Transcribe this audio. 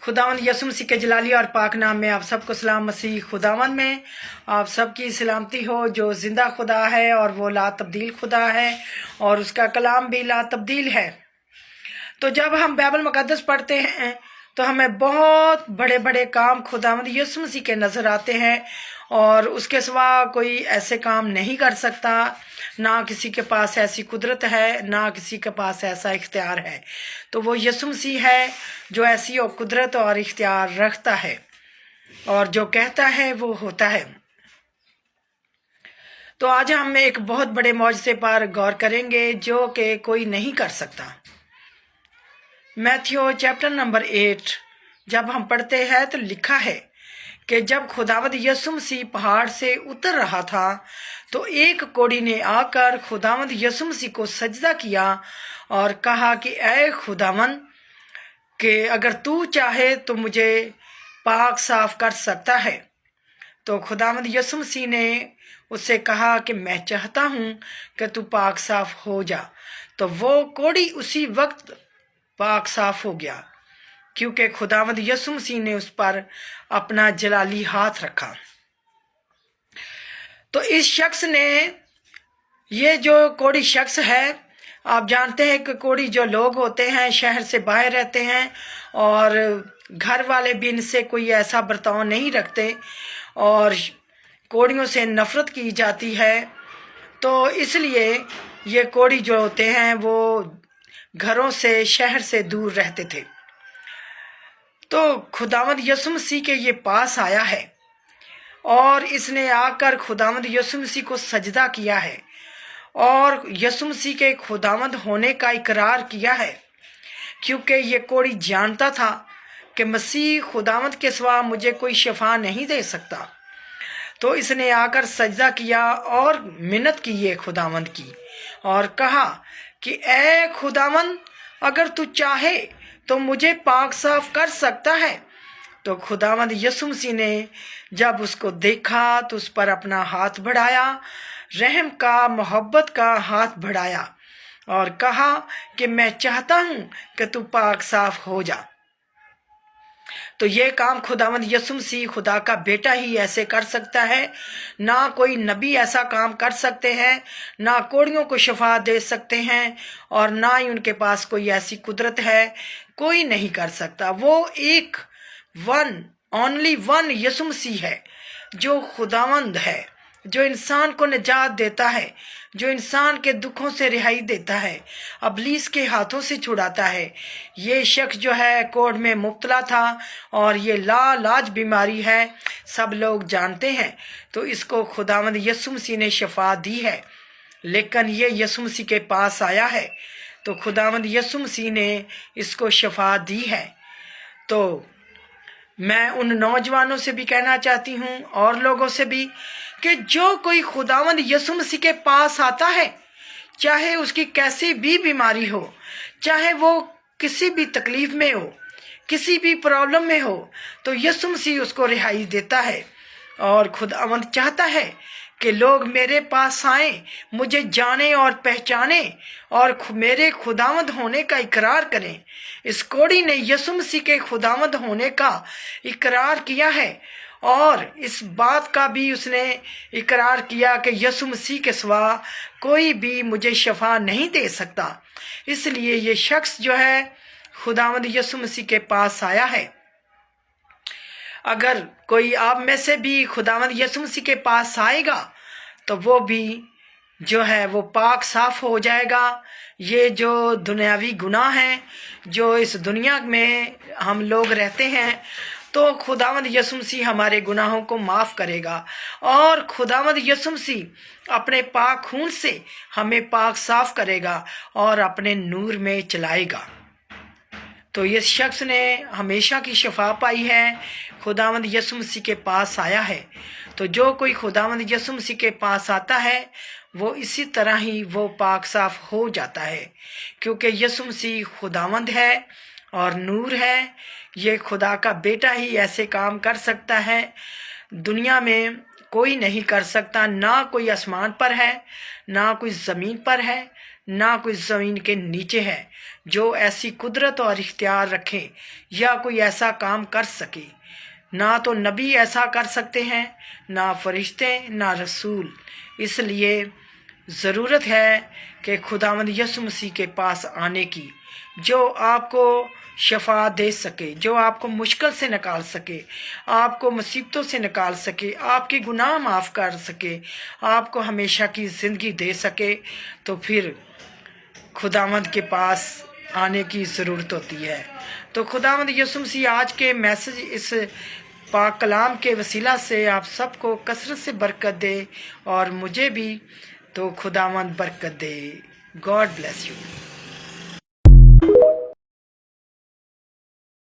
खुदावंद यसु मसीह के जलाली और पाक नाम में आप सबको सलाम। मसीह खुदावंद में आप सबकी सलामती हो, जो जिंदा खुदा है और वो ला तब्दील खुदा है और उसका कलाम भी ला तब्दील है। तो जब हम बाइबल मुकद्दस पढ़ते हैं तो हमें बहुत बड़े बड़े काम खुदावंद यसु मसीह के नज़र आते हैं और उसके सिवा कोई ऐसे काम नहीं कर सकता। ना किसी के पास ऐसी कुदरत है, ना किसी के पास ऐसा इख्तियार है। तो वो यसु मसीह है जो ऐसी कुदरत और इख्तियार रखता है और जो कहता है वो होता है। तो आज हम एक बहुत बड़े मौजज़े पर गौर करेंगे जो कि कोई नहीं कर सकता। मैथ्यू चैप्टर नंबर 8 जब हम पढ़ते हैं तो लिखा है कि जब खुदावंद यसु मसीह पहाड़ से उतर रहा था तो एक कोढ़ी ने आकर खुदावंद यसु मसीह को सजदा किया और कहा कि ऐ खुदावंद कि अगर तू चाहे तो मुझे पाक साफ कर सकता है। तो खुदावंद यसु मसीह ने उससे कहा कि मैं चाहता हूँ कि तू पाक साफ हो जा। तो वो कोढ़ी उसी वक्त पाक साफ हो गया क्योंकि खुदावंद यसु मसीह ने उस पर अपना जलाली हाथ रखा। तो इस शख्स ने, ये जो कोढ़ी शख्स है, आप जानते हैं कि कोढ़ी जो लोग होते हैं शहर से बाहर रहते हैं और घर वाले भी इनसे कोई ऐसा बर्ताव नहीं रखते और कोढ़ियों से नफरत की जाती है। तो इसलिए ये कोढ़ी जो होते हैं वो घरों से, शहर से दूर रहते थे। तो खुदावंद यसु मसीह के ये पास आया है और इसने आकर खुदावंद यसु मसीह को सजदा किया है और यसु मसीह के खुदावंद होने का इकरार किया है क्योंकि ये कोढ़ी जानता था कि मसीह खुदावंद के सिवा मुझे कोई शफा नहीं दे सकता। तो इसने आकर सजदा किया और मिन्नत की ये खुदावंद की और कहा कि ऐ खुदावंद अगर तू चाहे तो मुझे पाक साफ कर सकता है। तो खुदावंद यसु मसीह ने जब उसको देखा तो उस पर अपना हाथ बढ़ाया, रहम का, मोहब्बत का हाथ बढ़ाया और कहा कि मैं चाहता हूँ कि तू पाक साफ हो जा। तो ये काम खुदावंद यसु मसीह, खुदा का बेटा ही ऐसे कर सकता है। ना कोई नबी ऐसा काम कर सकते हैं, ना कोढ़ियों को शफा दे सकते हैं और ना ही उनके पास कोई ऐसी कुदरत है। कोई नहीं कर सकता। वो एक ओनली वन यसु मसीह है जो खुदावंद है, जो इंसान को निजात देता है, जो इंसान के दुखों से रिहाई देता है, अबलीस के हाथों से छुड़ाता है। ये शख्स जो है कोढ़ में मुब्तला था और ये लाज बीमारी है, सब लोग जानते हैं। तो इसको खुदावंद यसु मसीह ने शफा दी है, लेकिन ये यसु मसीह के पास आया है तो खुदावंद यसु मसीह ने इसको शफा दी है। तो मैं उन नौजवानों से भी कहना चाहती हूँ और लोगों से भी कि जो कोई खुदावंद यसु मसीह के पास आता है, चाहे उसकी कैसी भी बीमारी हो, चाहे वो किसी भी तकलीफ में हो, किसी भी प्रॉब्लम में हो, तो यसु मसीह उसको रिहाई देता है। और खुदावंद चाहता है कि लोग मेरे पास आएं, मुझे जाने और पहचाने और मेरे खुदावंद होने का इकरार करें। इस कोढ़ी ने यसु मसीह के खुदावंद होने का इकरार किया है और इस बात का भी उसने इकरार किया कि यसु मसीह के सिवा कोई भी मुझे शफा नहीं दे सकता। इसलिए ये शख्स जो है खुदावंद यसु मसीह के पास आया है। अगर कोई आप में से भी खुदावंद यसु मसीह के पास आएगा तो वो भी जो है वो पाक साफ हो जाएगा। ये जो दुनियावी गुनाह हैं जो इस दुनिया में हम लोग रहते हैं, तो खुदावंद यसु मसीह हमारे गुनाहों को माफ़ करेगा और खुदावंद यसु मसीह अपने पाक खून से हमें पाक साफ करेगा और अपने नूर में चलाएगा। तो इस शख्स ने हमेशा की शफा पाई है, खुदावंद यसु मसीह के पास आया है। तो जो कोई खुदावंद यसु मसीह के पास आता है वो इसी तरह ही वो पाक साफ हो जाता है क्योंकि यसु मसीह खुदावंद है और नूर है। ये खुदा का बेटा ही ऐसे काम कर सकता है, दुनिया में कोई नहीं कर सकता। ना कोई आसमान पर है, ना कोई ज़मीन पर है, ना कोई ज़मीन के नीचे है जो ऐसी कुदरत और इख्तियार रखे या कोई ऐसा काम कर सके। ना तो नबी ऐसा कर सकते हैं, ना फरिश्ते, ना रसूल। इसलिए ज़रूरत है कि खुदावंद यसु मसीह के पास आने की, जो आपको शफा दे सके, जो आपको मुश्किल से निकाल सके, आपको मुसीबतों से निकाल सके, आपके गुनाह माफ़ कर सके, आपको हमेशा की ज़िंदगी दे सके। तो फिर खुदावंद के पास आने की ज़रूरत होती है। तो खुदावंद यसु मसीह आज के मैसेज इस पाक कलाम के वसीला से आप सबको कसरत से बरकत दे और मुझे भी। तो खुदावंद बरकत दे। God bless you.